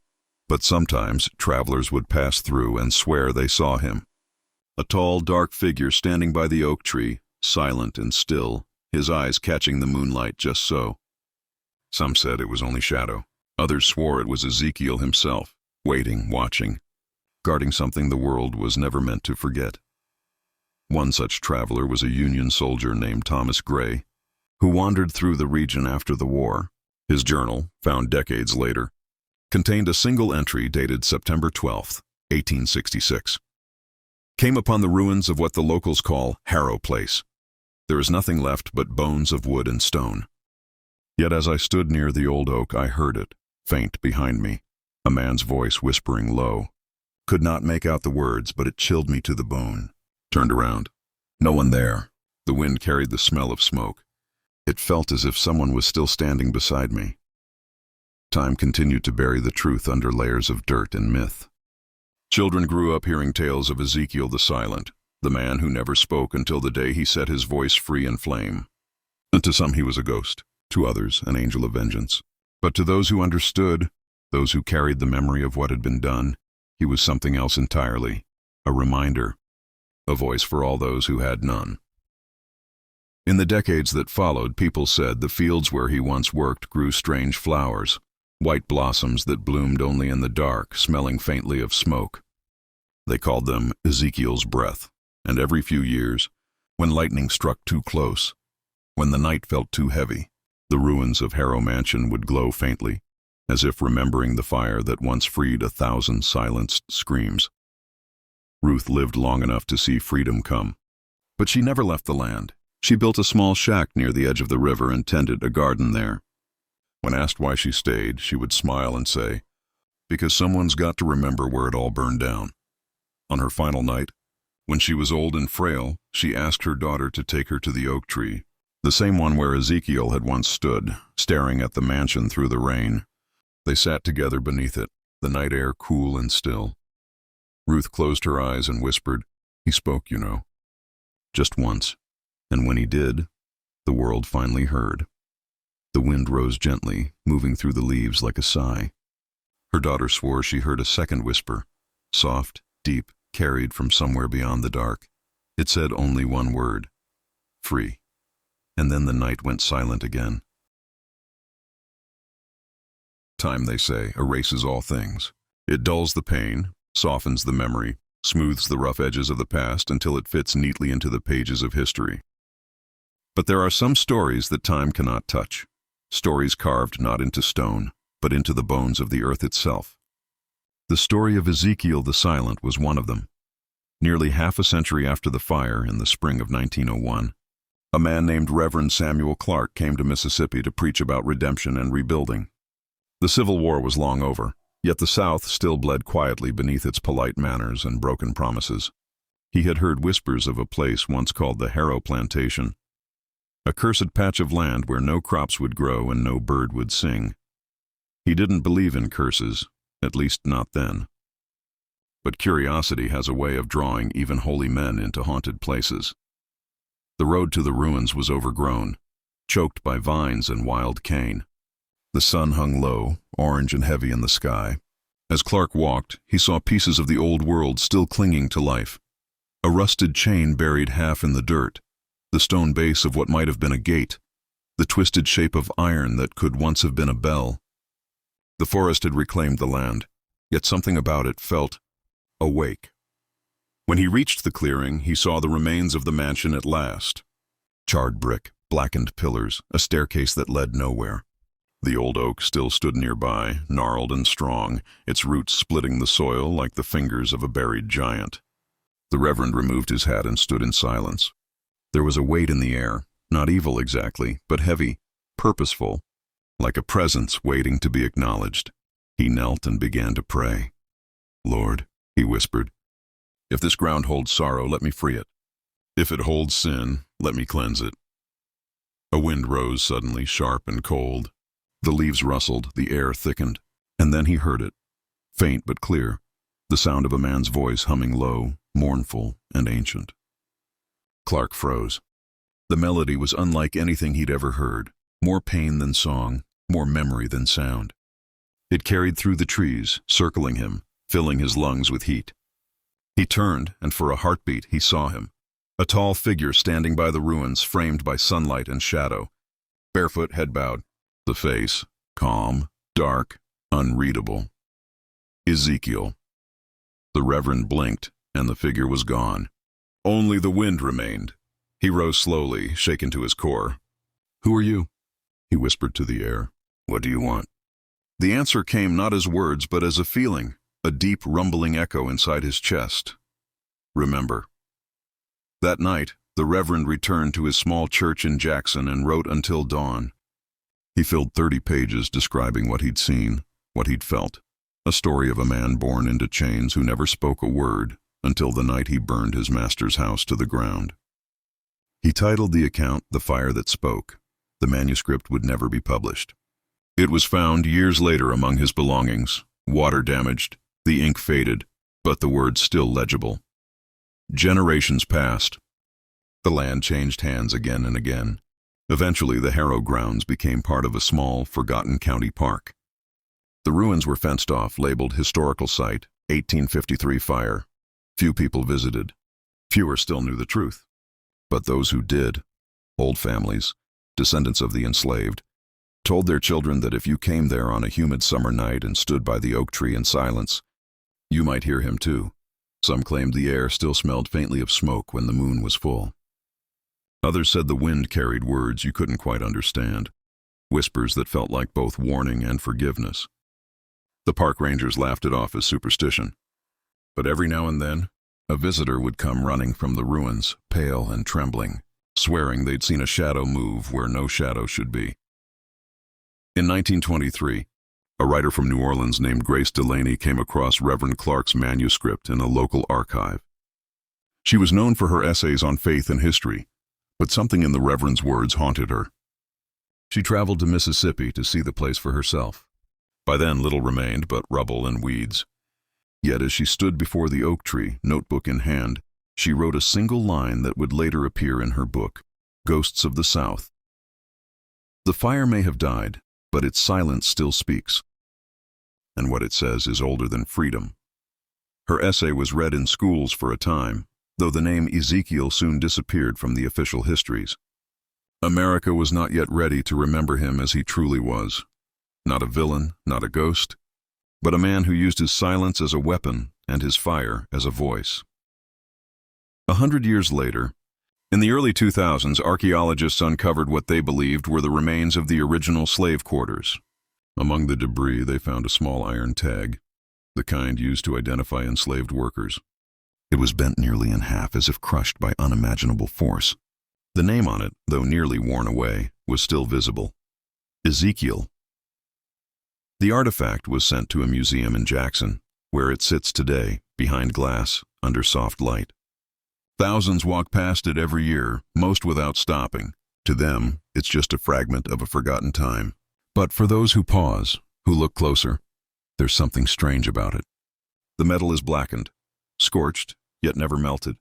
But sometimes travelers would pass through and swear they saw him. A tall, dark figure standing by the oak tree, silent and still, his eyes catching the moonlight just so. Some said it was only shadow. Others swore it was Ezekiel himself, waiting, watching, guarding something the world was never meant to forget. One such traveler was a Union soldier named Thomas Gray, who wandered through the region after the war. His journal, found decades later, contained a single entry dated September 12, 1866. Came upon the ruins of what the locals call Harrow Place. There is nothing left but bones of wood and stone. Yet as I stood near the old oak, I heard it, faint behind me, a man's voice whispering low. Could not make out the words, but it chilled me to the bone. Turned around. No one there. The wind carried the smell of smoke. It felt as if someone was still standing beside me. Time continued to bury the truth under layers of dirt and myth. Children grew up hearing tales of Ezekiel the Silent, the man who never spoke until the day he set his voice free in flame. And to some he was a ghost, to others an angel of vengeance. But to those who understood, those who carried the memory of what had been done, he was something else entirely, a reminder, a voice for all those who had none. In the decades that followed, people said the fields where he once worked grew strange flowers, white blossoms that bloomed only in the dark, smelling faintly of smoke. They called them Ezekiel's breath, and every few years, when lightning struck too close, when the night felt too heavy, the ruins of Harrow Mansion would glow faintly, as if remembering the fire that once freed 1,000 silenced screams. Ruth lived long enough to see freedom come. But she never left the land. She built a small shack near the edge of the river and tended a garden there. When asked why she stayed, she would smile and say, "Because someone's got to remember where it all burned down." On her final night, when she was old and frail, she asked her daughter to take her to the oak tree, the same one where Ezekiel had once stood, staring at the mansion through the rain. They sat together beneath it, the night air cool and still. Ruth closed her eyes and whispered, "He spoke, you know. Just once. And when he did, the world finally heard." The wind rose gently, moving through the leaves like a sigh. Her daughter swore she heard a second whisper, soft, deep, carried from somewhere beyond the dark. It said only one word, "Free." And then the night went silent again. Time, they say, erases all things. It dulls the pain, softens the memory, smooths the rough edges of the past until it fits neatly into the pages of history. But there are some stories that time cannot touch, stories carved not into stone, but into the bones of the earth itself. The story of Ezekiel the Silent was one of them. Nearly half a century after the fire in the spring of 1901, a man named Reverend Samuel Clark came to Mississippi to preach about redemption and rebuilding. The Civil War was long over, yet the South still bled quietly beneath its polite manners and broken promises. He had heard whispers of a place once called the Harrow Plantation, a cursed patch of land where no crops would grow and no bird would sing. He didn't believe in curses, at least not then. But curiosity has a way of drawing even holy men into haunted places. The road to the ruins was overgrown, choked by vines and wild cane. The sun hung low, orange and heavy in the sky. As Clark walked, he saw pieces of the old world still clinging to life. A rusted chain buried half in the dirt, the stone base of what might have been a gate, the twisted shape of iron that could once have been a bell. The forest had reclaimed the land, yet something about it felt awake. When he reached the clearing, he saw the remains of the mansion at last. Charred brick, blackened pillars, a staircase that led nowhere. The old oak still stood nearby, gnarled and strong, its roots splitting the soil like the fingers of a buried giant. The Reverend removed his hat and stood in silence. There was a weight in the air, not evil exactly, but heavy, purposeful, like a presence waiting to be acknowledged. He knelt and began to pray. "Lord," he whispered, "if this ground holds sorrow, let me free it. If it holds sin, let me cleanse it." A wind rose suddenly, sharp and cold. The leaves rustled, the air thickened, and then he heard it, faint but clear, the sound of a man's voice humming low, mournful, and ancient. Clark froze. The melody was unlike anything he'd ever heard, more pain than song, more memory than sound. It carried through the trees, circling him, filling his lungs with heat. He turned, and for a heartbeat he saw him. A tall figure standing by the ruins, framed by sunlight and shadow. Barefoot, head bowed. The face, calm, dark, unreadable. Ezekiel. The Reverend blinked, and the figure was gone. Only the wind remained. He rose slowly, shaken to his core. "Who are you?" he whispered to the air. "What do you want?" The answer came not as words, but as a feeling, a deep, rumbling echo inside his chest. Remember. That night, the Reverend returned to his small church in Jackson and wrote until dawn. He filled 30 pages describing what he'd seen, what he'd felt. A story of a man born into chains who never spoke a word until the night he burned his master's house to the ground. He titled the account "The Fire That Spoke." The manuscript would never be published. It was found years later among his belongings, water damaged, the ink faded, but the words still legible. Generations passed. The land changed hands again and again. Eventually, the Harrow grounds became part of a small, forgotten county park. The ruins were fenced off, labeled Historical Site, 1853 fire. Few people visited. Fewer still knew the truth. But those who did, old families, descendants of the enslaved, told their children that if you came there on a humid summer night and stood by the oak tree in silence, you might hear him too. Some claimed the air still smelled faintly of smoke when the moon was full. Others said the wind carried words you couldn't quite understand, whispers that felt like both warning and forgiveness. The park rangers laughed it off as superstition. But every now and then, a visitor would come running from the ruins, pale and trembling, swearing they'd seen a shadow move where no shadow should be. In 1923, a writer from New Orleans named Grace Delaney came across Reverend Clark's manuscript in a local archive. She was known for her essays on faith and history, but something in the Reverend's words haunted her. She traveled to Mississippi to see the place for herself. By then, little remained but rubble and weeds. Yet as she stood before the oak tree, notebook in hand, she wrote a single line that would later appear in her book, Ghosts of the South. The fire may have died, but its silence still speaks. And what it says is older than freedom. Her essay was read in schools for a time, though the name Ezekiel soon disappeared from the official histories. America was not yet ready to remember him as he truly was. Not a villain, not a ghost, but a man who used his silence as a weapon and his fire as a voice. 100 years later, in the early 2000s, archaeologists uncovered what they believed were the remains of the original slave quarters. Among the debris, they found a small iron tag, the kind used to identify enslaved workers. It was bent nearly in half as if crushed by unimaginable force. The name on it, though nearly worn away, was still visible. Ezekiel. The artifact was sent to a museum in Jackson, where it sits today, behind glass, under soft light. Thousands walk past it every year, most without stopping. To them, it's just a fragment of a forgotten time. But for those who pause, who look closer, there's something strange about it. The metal is blackened, scorched, yet never melted.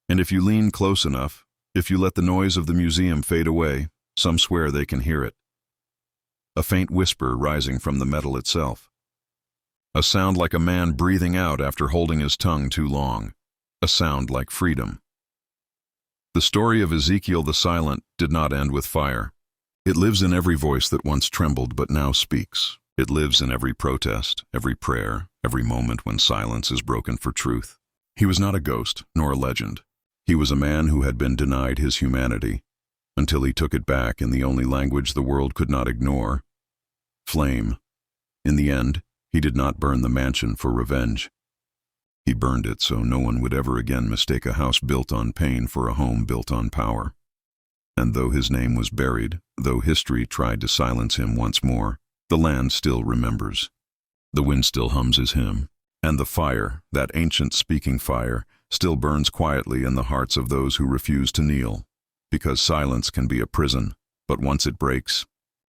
And if you lean close enough, if you let the noise of the museum fade away, some swear they can hear it. A faint whisper rising from the metal itself. A sound like a man breathing out after holding his tongue too long. A sound like freedom. The story of Ezekiel the Silent did not end with fire. It lives in every voice that once trembled but now speaks. It lives in every protest, every prayer, every moment when silence is broken for truth. He was not a ghost, nor a legend. He was a man who had been denied his humanity, until he took it back in the only language the world could not ignore. Flame. In the end, he did not burn the mansion for revenge. He burned it so no one would ever again mistake a house built on pain for a home built on power. And though his name was buried, though history tried to silence him once more, the land still remembers. The wind still hums his hymn, and the fire, that ancient speaking fire, still burns quietly in the hearts of those who refuse to kneel. Because silence can be a prison, but once it breaks,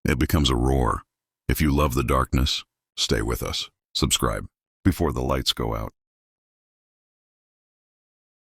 it becomes a roar. If you love the darkness, stay with us. Subscribe before the lights go out.